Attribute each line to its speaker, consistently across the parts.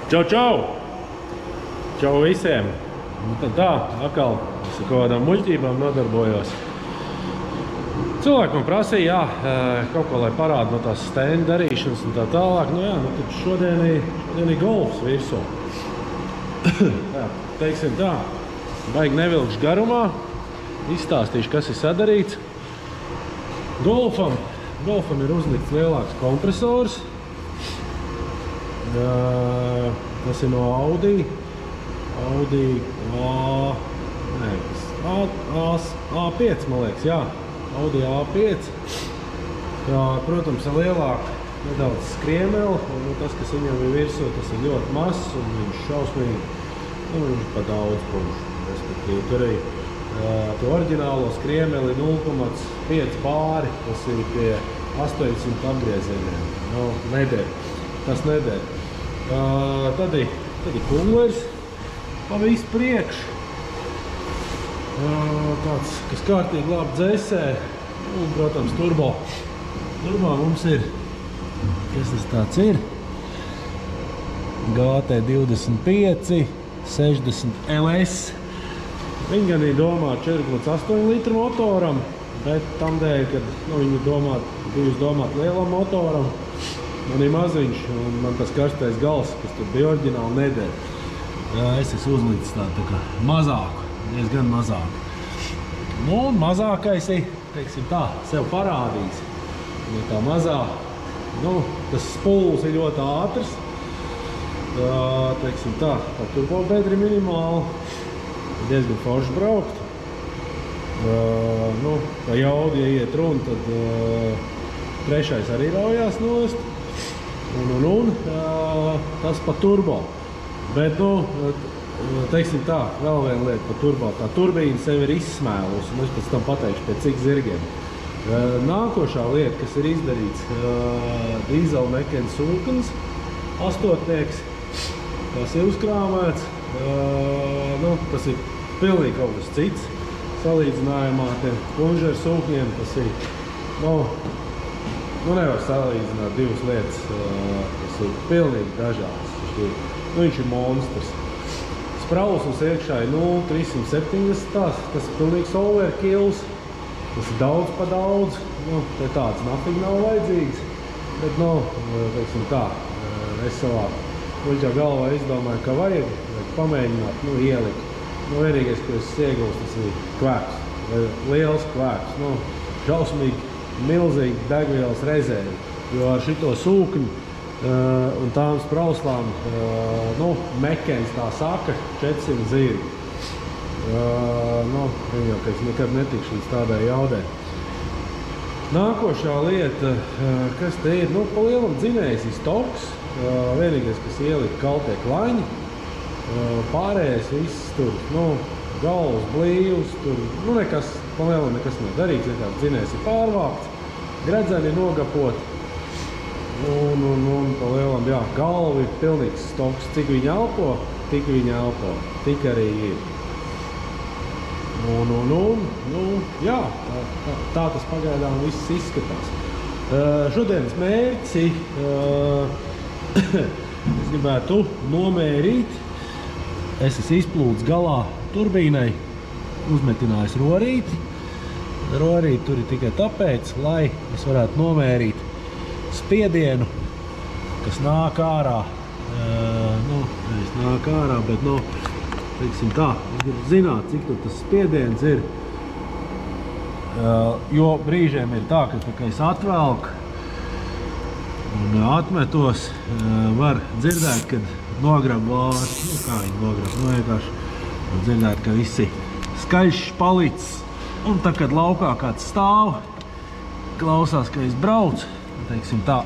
Speaker 1: Čau, čau! Čau visiem! Nu tad tā, atkal es ar kaut kādām muļķībām nodarbojos. Cilvēki man prasīja, jā, kaut ko, lai parāda no tās stendu darīšanas un tā tālāk. Nu jā, nu tad šodien ir golfs virsū. Jā, teiksim tā, baigi nevilkšu garumā. Izstāstīšu, kas ir sadarīts. Golfam ir uzlikts lielāks kompresors. Tas ir no Audi A5, man liekas, jā. Audi A5. Protams, ir lielāk nedaudz skriemeli, un tas, kas viņam ir virsū, tas ir ļoti mazs, un viņš šausmīgi, viņš pa daudz puš. Respektīvi, tur ir to oriģinālo skriemeli 0,5 pāri, tas ir pie 800 apgriezieniem. Nu, neder. Tas neder. Tad ir kullers pa visu priekšu. Tāds, kas kārtīgi labi dzēsē. Un, protams, turbo. Turbo mums ir, kas tas tāds ir? GT25 60 LS. Viņi gan ir domāti 4,8 litru motoram, bet tam dēļ, kad viņi bijusi domāti lielam motoram, man ir maziņš, un man tas karstais gals, kas tur bija oriģināli, neder. Es esmu uzlicis tā kā mazāku, diezgan mazāku. Nu, un mazākais ir, teiksim tā, sev parādīs. Ja tā mazā, nu, tas spuls ir ļoti ātrs. Teiksim tā, par turbo bedri minimāli. Diezgan forši braukt. Nu, ja Audi iet runa, tad trešais arī raujās nost. Un tas pa turbo. Bet, nu, teiksim tā, vēl viena lieta pa turbo. Tā turbīna sevi ir izsmēlus, un es pēc tam pateikšu, pie cik zirgiem. Nākošā lieta, kas ir izdarīts, dīzelmekena sūknis, 8-tnieks, tas ir uzkrāmēts. Nu, tas ir pilnīgi kaut kas cits salīdzinājumā tiem plunžeru sūkņiem. Tas ir, nu nevar salīdzināt divas lietas, tas ir pilnīgi dažāds. Viņš ir monstrs. Sprausums iekšā ir 0,370, tas ir pilnīgs overkills, tas ir daudz pa daudz, nu, te tāds nafīgi nav vajadzīgs, bet, nu, teiksim tā, es savā muļķā galvā izdomāju, ka vajag pamēģināt, nu, ielikt. Nu, vienīgais, ko es iegūstu, tas ir kvēks, liels kvēks, nu, šausmīgi, milzīgi degvielas rezervi, jo ar šito sūkņu un tām sprauslām, nu, Mekens tā saka, 400 zirgi. Nu, viņi jau, ka es nekad netikšu līdz tādai jaudē. Nākošā lieta, kas te ir, nu, pa lielam dzinējs ir stoks, vienīgais, kas ielika kaltie klaņi, pārējais viss tur, nu, galvas, blīvs, tur, nu, nekas, pa lielam nekas nav darīts, vienkārši dzinējs ir pārvākts, gredzeni ir nogapot, un pa lielam, jā, galva ir pilnīgs stoks, cik viņi elpo, tik arī ir. Nu, jā, tā tas pagaidām viss izskatās. Šodienas mērķis es gribētu nomērīt. Es esmu izplūdis galā turbīnai, uzmetinājis rorīti. Rorīti tur ir tikai tāpēc, lai es varētu nomērīt spiedienu, kas nāk ārā. Nu, nevis nāk ārā, bet, nu, teiksim tā, es gribu zināt, cik tur tas spiediens ir. Jo brīžiem ir tā, ka es atvelku un atmetos, var dzirdēt, kad nograb vārds, nu kā viņi nograb, nu vienkārši dzirdēt, ka visi skaļšs palicis, un tā, kad laukā kāds stāv, klausās, ka es braucu, teiksim tā,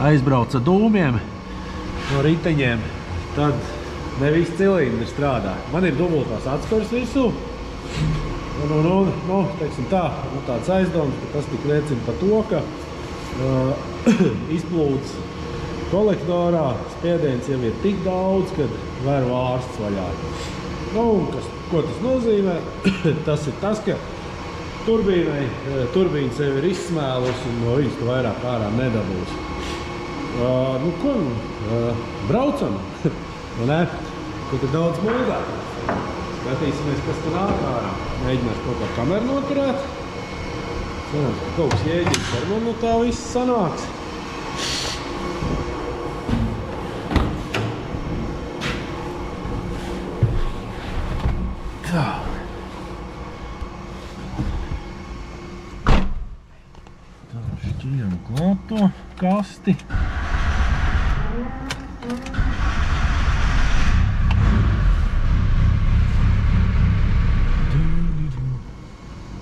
Speaker 1: aizbraucu ar dūmiem no riteņiem, tad ne visi cilindri strādā. Man ir dubultās atspērs virsū, un teiksim tā, tāds aizdoms, ka tas tik liecina par to, ka izplūdes kolektorā spiediens jau ir tik daudz, kad var vārsts vaļā. Nu, ko tas nozīmē? Tas ir tas, ka turbīna sevi ir izsmēlus un no viņas tu vairāk ārā nedabūs. Nu ko, braucam, ne? Tur ir daudz mūdāt. Skatīsimies, kas tur ārā. Mēģinās kaut kā kameru noturēt. Cerams, ka kaut kas jēdzīgs ar man no tā viss sanāks. Tā. Tā šķīram klāt to kasti.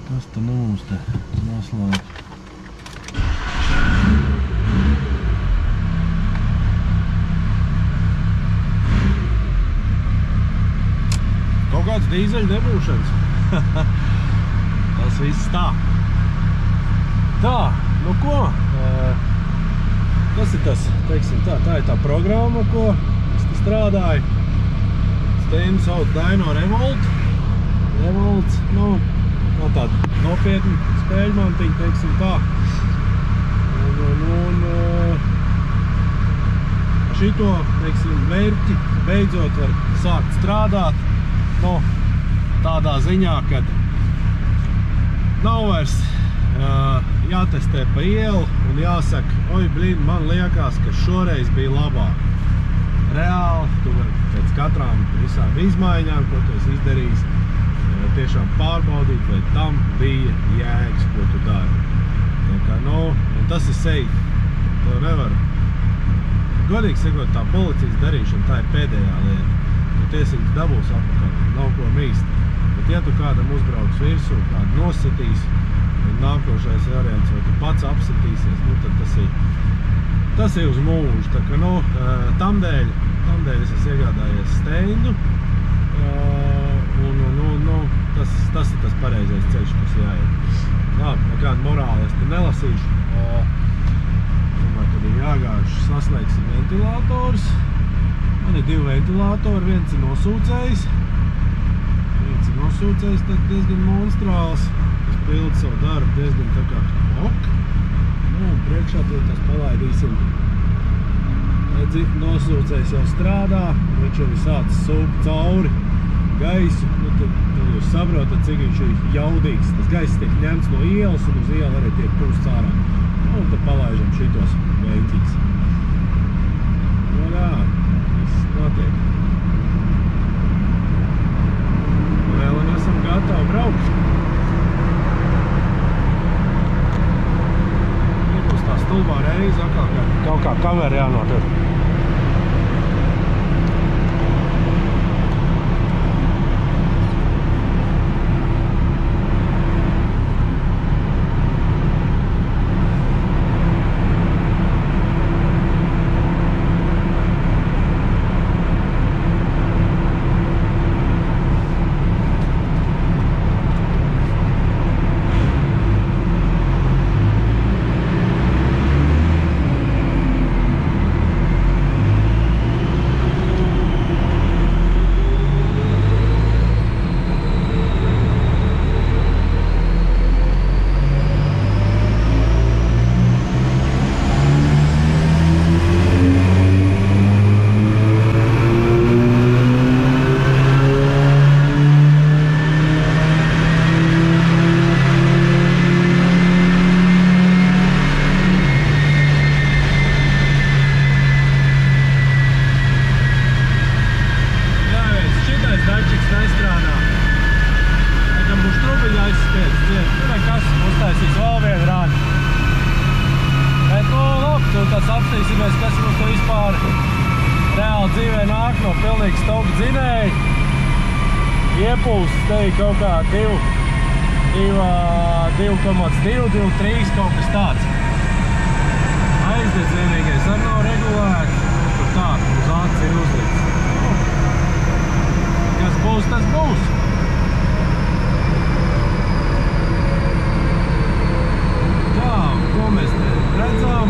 Speaker 1: Kas te nu mums te noslēdz? Kaut kāds dīzeļu nebūšanas. Tas viss tā. Tā, nu ko? Kas ir tas, teiksim tā, tā ir tā programma, ko es te strādāju. Stēmu sauc Dyno Revolt. Revolts, nu, nav tāda nopietna spēļmantiņa, teiksim tā. Un šito, teiksim, mērķi beidzot var sākt strādāt, nu, tādā ziņā, kad nav vairs jātestē pa ielu un jāsaka, oi, blīn, man liekas, ka šoreiz bija labāk. Reāli, tu vari pēc katrām visām izmaiņām, ko tu esi izdarījis, tiešām pārbaudīt, vai tam bija jēgas, ko tu dari. Nu, un tas ir safe. To nevar. Godīgi sakot, tā policijas darīšana, tā ir pēdējā lieta. Tu tiesības dabūs apakaļ, nav ko mīst. Bet ja tu kādam uzbrauks virsū, kādu nositīs, un nākošais variants, vai tu pats apsitīsies, nu, tad tas ir uz mūžu. Tā ka, nu, tamdēļ es esmu iegādājies steindu, tas ir tas pareizais ceļš, kas jāiet. Labi, nekādu morāli es te nelasīšu. Domāju, kad ir jāgāž, saslēgsim ventilators. Man ir 2 ventilātori, viens ir nosūcējs. Tad diezgan monstrāls. Es pildu savu darbu diezgan tā kā ok. Nu, un priekšā tās palaidīsim. Redzi, nosūcējs jau strādā, viņš jau ir sācis sūkt cauri gaisu. Nu, tad jūs saprotat, cik viņš ir jaudīgs. Tas gaiss tiek ņemts no ielas un uz ielu arī tiek pūsts ārā. Nu, un tad palaižam šitos veiķīgs. Nu, jā, viss notiek. Vēl un esam gatavi braukt. Būs tā stulbā reize, kaut kā kamera jānotur. Iepulses te ir kaut kā 2,2, 2,3 kaut kas tāds. Aizdedz vienīgais arī nav regulēts, tur tā uz acis ir uzlikts. Kas būs, tas būs. Tā, ko mēs te redzam?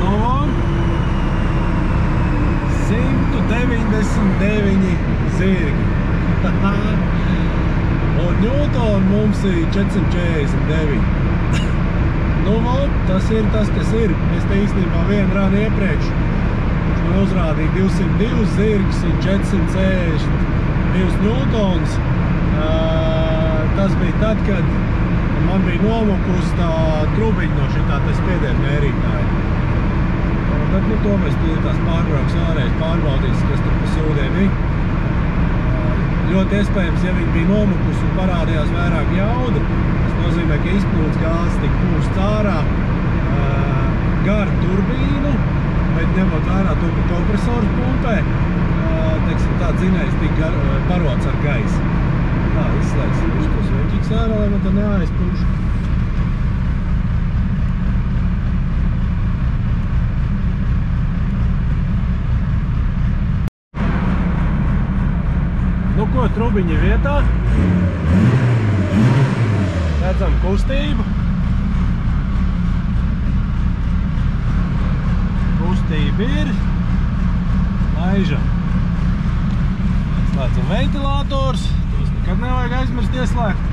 Speaker 1: Novon 199 zirgi. Un Newton mums ir 449. Nu, tas ir tas, kas ir. Es te īstenībā vienu rānu iepriekš. Viņš man uzrādīja 202 zirgs un 442 newtons. Tas bija tad, kad man bija nomukus tā trubiņa no šitā spiediena mērītāja. Bet nu, to mēs tās pārbrauks ārēs pārbaudīs, kas tur pa sūdiem ir. Ļoti iespējams, ja viņi bija nomukus un parādījās vairāk jauda, tas nozīmē, ka izplūdes gāzes tika pūsts ārā gar turbīnu, bet ņemot vērā to, ka kompresors pumpē, teiksim, tā dzinējs tika parots ar gaisu. Tā, izslēgsim tos veņķiks ārā, lai man tā neaizpūš. Nu ko, trubiņi vietā. Redzam kustību. Kustība ir. Laižam. Slēdzam ventilators. Tos nekad nevajag aizmirst ieslēgt.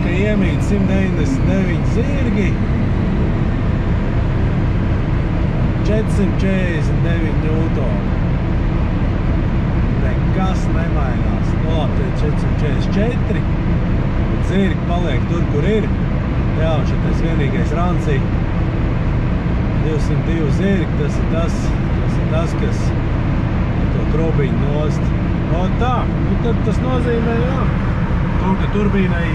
Speaker 1: Iemīti 199 zirgi, 449 newtoni. Nekas nemainās. Nu labi, 444. Zirgi paliek tur, kur ir. Jā, un šitais vienīgais rancī. 202 zirgi, tas ir tas, kas to trubiņu nost. No tā, nu tad tas nozīmē, jā, to, ka turbīnai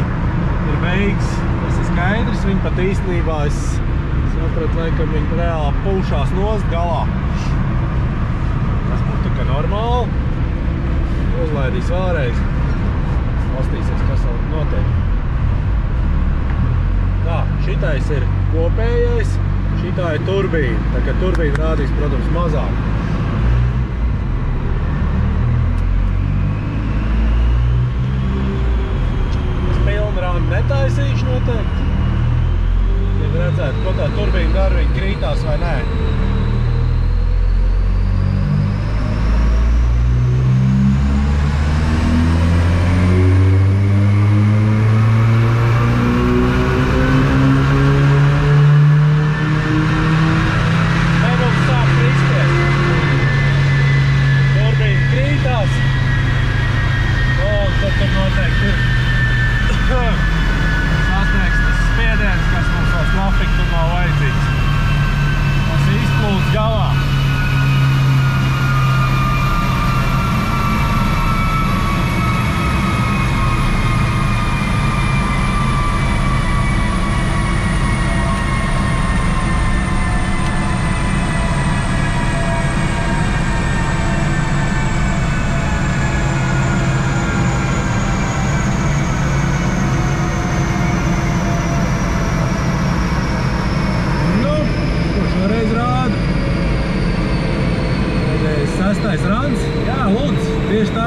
Speaker 1: ir beigas, tas ir skaidrs, viņi pat īstenībā, es sapratu, laikam viņi reāli pūšās nost galā. Tas būtu tā kā normāli. Uzlaidīs vēlreiz. Lastīsies, kas vēl notiek. Tā, šitais ir kopējais, šitā ir turbīna. Tā kā turbīna rādīs, protams, mazāk. Netaisīšu noteikti. Gribu redzēt, ko tā turbīna dara, viņa krītās vai nē. Nebūs sāk kristies. Turbīna krītās. Un tad tur noteikti ir sasniegs tas spiediens, kas mums vairs nafik tur nav vajadzīgs.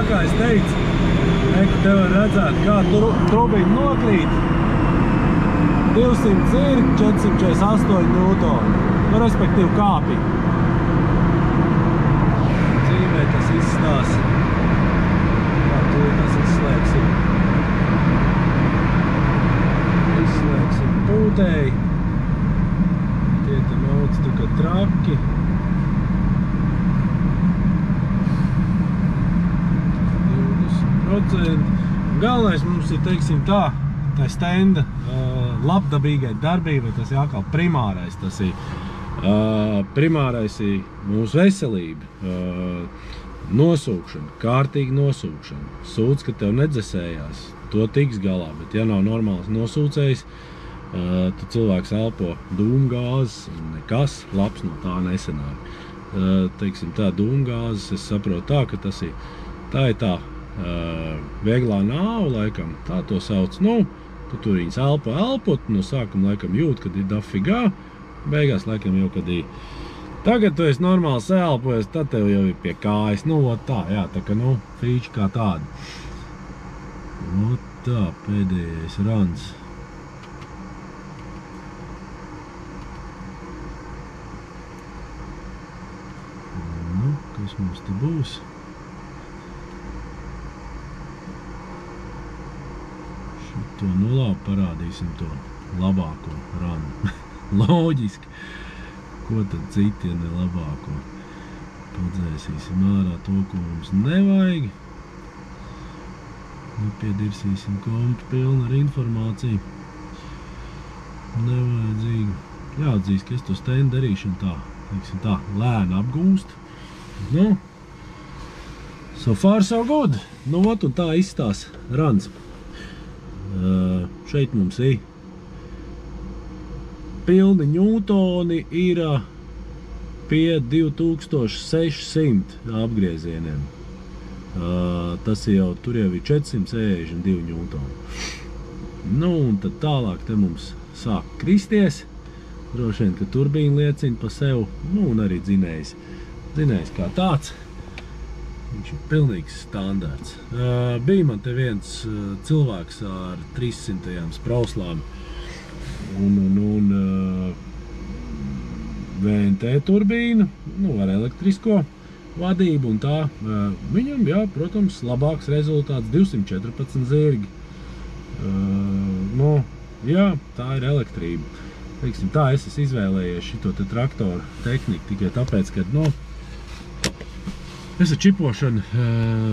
Speaker 1: kā es teicu, te var redzēt, kā turbīna nokrīt. 200 ir 448 newtoni, nu, respektīvi kāpi. Dzīvē tas izstās. Kā to tas izslēgsim. Izslēgsim pūtēji. Tie te nauc tikai traki. Galvenais mums ir, teiksim tā stenda labdabīgai darbībai, tas ir atkal primārais, tas ir mūsu veselība, nosūkšana, kārtīga nosūkšana, sūds, ka tev nedzesējās, to tiks galā, bet ja nav normāls nosūcējs, tad cilvēks elpo dūmgāzes un nekas labs no tā nesanāk. Teiksim tā, dūmgāzes, es saprotu tā, ka tas ir tā vieglā nāva, laikam, tā to sauc, nu, tu tur viņas elpot, no sākuma laikam jūt, kad ir dafigā, beigās laikam jau, kad ir. Tagad tu esi normāli sēlpojies, tad tev jau ir pie kājas, nu, tā, jā, tā ka, nu, fīči kā tāda. Tā, pēdējais rans. Nu, kas mums te būs? To nulā parādīsim to labāko ranu. Loģiski. Ko tad citi, ja ne labāko? Padzēsīsim ārā to, ko mums nevajag. Piedirsīsim kompu pilnu ar informāciju. Nevajadzīgu. Jāatzīst, ka es to stendu darīšanu tā, teiksim tā, lēni apgūst. Nu, so far so good. Nu, ot, un tā izstās rans. Šeit mums ir pilni ņūtoni ir pie 2600 apgriezieniem. Tas jau, tur jau ir 462 ņūtoni. Nu, un tad tālāk te mums sāk kristies. Droši vien, ka turbīna liecina pa sev, nu, un arī dzinējs. Dzinējs kā tāds. Viņš ir pilnīgs standarts. Bija man te viens cilvēks ar 300 sprauslām un VNT turbīnu, nu, ar elektrisko vadību un tā. Viņam, jā, protams, labāks rezultāts 214 zirgi. Nu, jā, tā ir elektrība. Teiksim, tā es esmu izvēlējies šito te traktoru tehniku tikai tāpēc, ka, nu, es ar čipošanu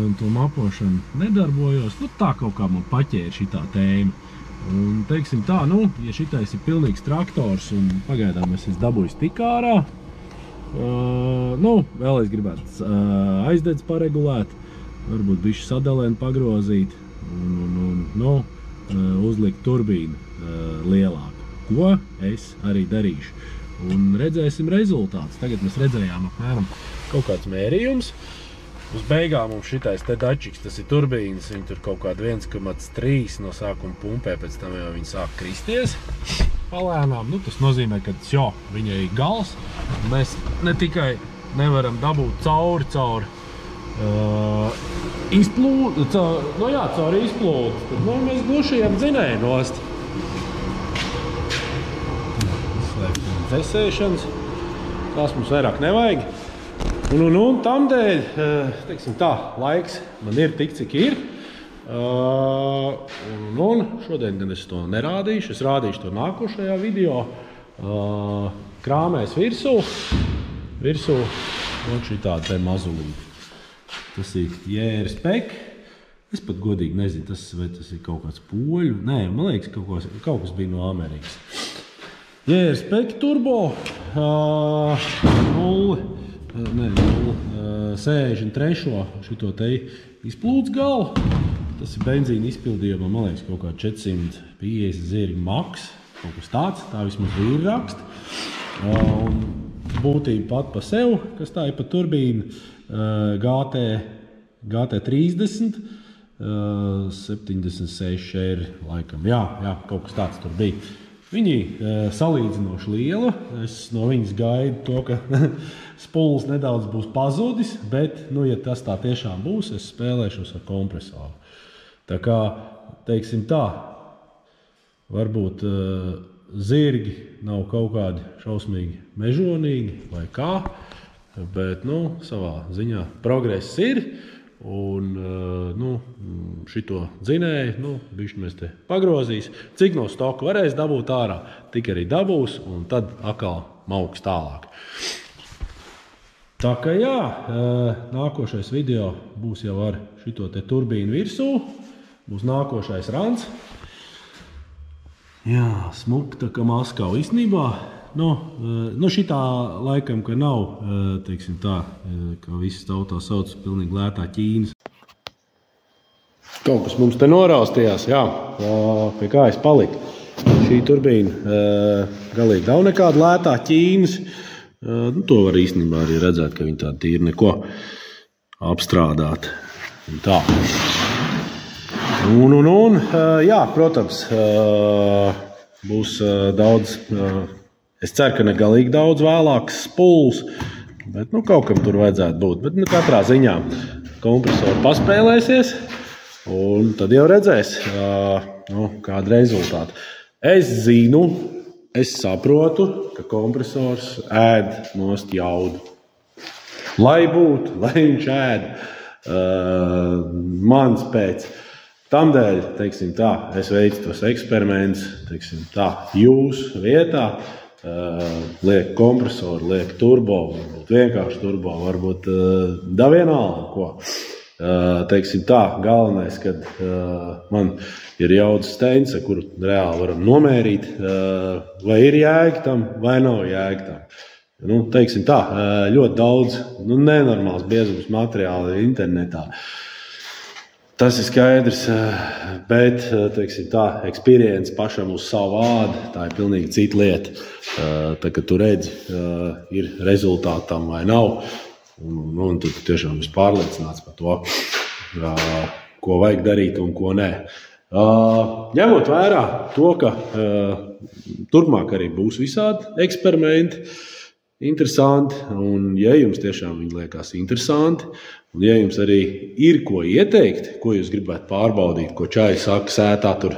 Speaker 1: un to mapošanu nedarbojos, nu tā kaut kā man paķēra šitā tēma. Un, teiksim tā, nu, ja šitais ir pilnīgs traktors un pagaidām es esmu dabūjis tik ārā, nu, vēl es gribētu aizdedz paregulēt, varbūt bišķi sadalēni pagrozīt un nu, uzlikt turbīnu lielāku, ko es arī darīšu. Un redzēsim rezultātus. Tagad mēs redzējām apmēram kaut kāds mērījums. Uz beigām mums šitais te dačiks, tas ir turbīnas, viņi tur kaut kādu 1,3 no sākuma pumpē, pēc tam jau viņi sāk kristies palēnām. Nu, tas nozīmē, ka jo, viņai ir gals. Mēs ne tikai nevaram dabūt cauri izplūdu, nu jā, cauri izplūdu, tad nu, mēs glušajam dzinēju nost. Dzesēšanas, tās mums vairāk nevajag. Un tamdēļ, teiksim tā, laiks man ir tik, cik ir. Un šodien gan es to nerādīšu, es rādīšu to nākošajā video. Krāmēs virsū un šitādi te mazulīti. Tas ir JR-Spec. Es pat godīgi nezinu, vai tas ir kaut kāds poļu. Nē, man liekas, kaut kas bija no Amerikas. JR-Spec turbo 63. šito te izplūdes galu. Tas ir benzīna izpildījumā, man liekas, kaut kā 450 zirgi maks. Kaut kas tāds, tā vismaz vīri raksta. Būtība pat pa sev, kas tā ir pa turbīnu, GT30, 76 laikam. Jā, kaut kas tāds tur bija. Viņi salīdzinoši liela. Es no viņas gaidu to, ka spuls nedaudz būs pazudis, bet, nu, ja tas tā tiešām būs, es spēlēšos ar kompresoru. Tā kā, teiksim tā, varbūt zirgi nav kaut kādi šausmīgi mežonīgi vai kā, bet, nu, savā ziņā progress ir. Un, nu, šito dzinēju, nu, bišķi mēs te pagrozīs. Cik no stoka varēs dabūt ārā, tik arī dabūs, un tad atkal mauks tālāk. Tā kā jā, nākošais video būs jau ar šito te turbīnu virsū. Būs nākošais rants. Jā, smuka tā kā Maskava īstenībā. Nu šitā laikam, ka nav, teiksim tā, kā visi tautā sauc, pilnīgi lētā Ķīnas. Kaut kas mums te noraustījās, jā, pie kā es paliku. Šī turbīna galīgi nav nekāda lētā Ķīnas. Nu, to var īstenībā arī redzēt, ka viņi tā tīri neko apstrādāt. Tā. Jā, protams, būs daudz... Es ceru, ka ne galīgi daudz vēlāks spuls, bet nu, kaut kam tur vajadzētu būt. Bet nu, katrā ziņā kompresori paspēlēsies, un tad jau redzēs, kāda rezultāta. Es zinu, es saprotu, ka kompresors ēd nost jaudu. Lai būtu, lai viņš ēd mans pēc. Tamdēļ, teiksim tā, es veicu tos eksperimentus, teiksim tā, jūs vietā. Liek kompresoru, liek turbo, varbūt vienkārši turbo, varbūt da vienalga, ko. Teiksim tā, galvenais, kad man ir jaudas steins, ar kuru reāli varam nomērīt, vai ir jēga tam, vai nav jēga tam. Nu, teiksim tā, ļoti daudz nenormāls biezums materiāli internetā. Tas ir skaidrs, bet, teiksim tā, experience pašam uz savu vādu, tā ir pilnīgi cita lieta. Tā, kad tu redzi, ir rezultāti tam vai nav, un tu tiešām esi pārliecināts par to, ko vajag darīt un ko nē. Ņemot vērā to, ka turpmāk arī būs visādi eksperimenti, interesanti, un ja jums tiešām viņi liekas interesanti, un ja jums arī ir ko ieteikt, ko jūs gribētu pārbaudīt, ko čai saka sētā, tur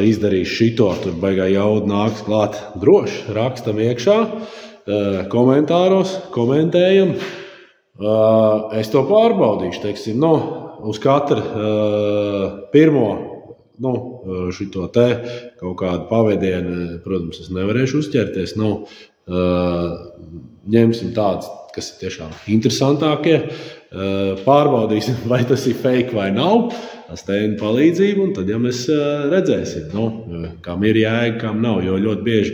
Speaker 1: izdarīs šito, tur baigā jauda nāks klāt, droši rakstam iekšā, komentāros, komentējam. Es to pārbaudīšu, teiksim, uz katru pirmo šito te kaut kādu pavadienu, protams, es nevarēšu uzķerties, ņemsim tādus, kas ir tiešām interesantākie, pārbaudīsim, vai tas ir fake vai nav, steina palīdzību, un tad, ja mēs redzēsim, kam ir jēga, kam nav, jo ļoti bieži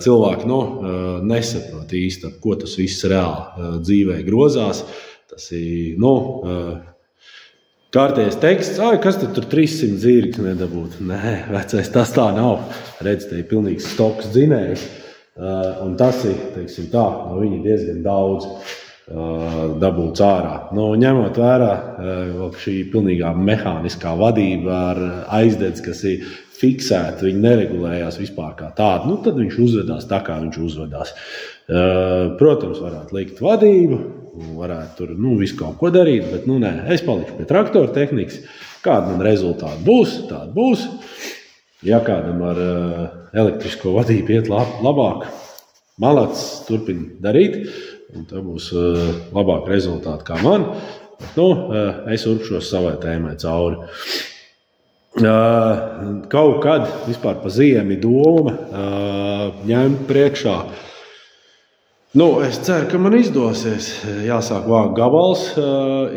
Speaker 1: cilvēki nesaprot īsti, ko tas viss reāli dzīvē grozās. Tas ir, kārtējais teksts, kas tad tur 300 zirgs nedabūt? Nē, vecais, tas tā nav. Redz, te ir pilnīgs stoks dzinējs. Un tas ir, teiksim tā, viņi diezgan daudz dabūts ārā. Ņemot vērā šī pilnīgā mehāniskā vadība ar aizdedzi, kas ir fiksēta, viņi neregulējās vispār kā tāda, tad viņš uzvedās tā, kā viņš uzvedās. Protams, varētu likt vadību, varētu tur visu kaut ko darīt, bet nē, es palikšu pie traktora tehnikas. Kāda man rezultāti būs, tāda būs. Ja kādam ar elektrisko vadību iet labāk, malats turpina darīt, un tā būs labāk rezultāti kā man. Es urpšos savai tēmai cauri. Kaut kad vispār pa ziemi doma ņemt priekšā. Es ceru, ka man izdosies. Jāsāk vākt gabals.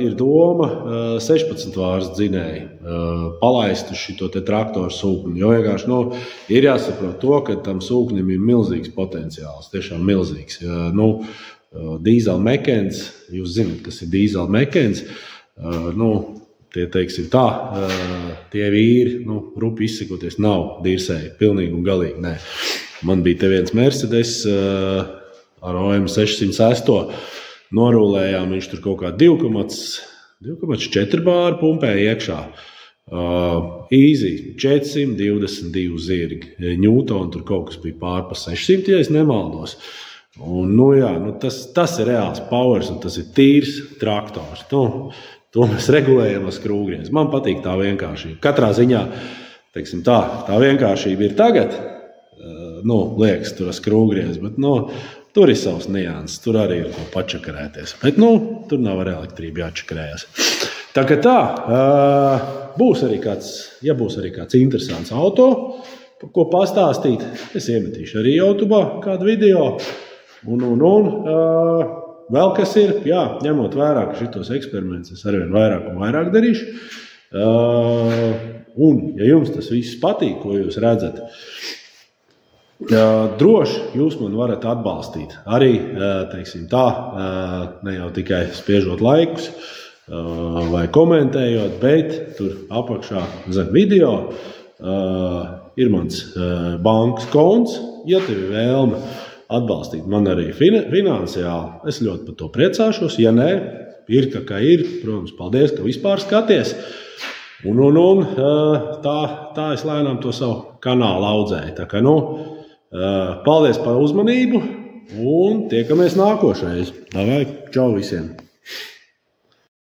Speaker 1: Ir doma 16 vāras dzinēju palaist uz šito te traktoru sūkni. Jo vienkārši ir jāsaprot to, ka tam sūknim ir milzīgs potenciāls. Tiešām milzīgs. Dīzelmekens, jūs zināt, kas ir dīzelmekens. Tie, teiksim tā, tie vīri, rupi izsakoties, nav dirsēji, pilnīgi un galīgi, nē. Man bija te viens Mercedes ar OM 606, norūlējām, viņš tur kaut kā 2,4 bāru pumpēja iekšā. Easy, 422 zirgi. Ņūtoni tur kaut kas bija pārpa 600, ja es nemaldos. Un, tas ir reāls powers, un tas ir tīrs traktors. To mēs regulējam ar skrūvgriezu. Man patīk tā vienkāršība. Katrā ziņā, teiksim tā vienkāršība ir tagad, liekas, tur ar skrūvgriezu, bet, tur ir savs nianses, tur arī ir ko pačakarēties. Bet, tur nav ar elektrību jāčakarējas. Tā kā būs arī kāds interesants auto, par ko pastāstīt. Es iemetīšu arī YouTube'ā kādu video. Vēl kas ir, ņemot vērā, ka šitos eksperimentus es arvien vairāk un vairāk darīšu. Un, ja jums tas viss patīk, ko jūs redzat, droši jūs man varat atbalstīt. Arī, teiksim tā, ne jau tikai spiežot laikus vai komentējot, bet tur apakšā zem video ir mans bankas konts, ja tev ir vēlme atbalstīt man arī finansiāli. Es ļoti par to priecāšos. Ja nē, ir kā ir. Protams, paldies, ka vispār skaties. Un tā es lēnām to savu kanālu audzēju. Tā kā, paldies par uzmanību un tiekamies nākošais. Davai, čau visiem!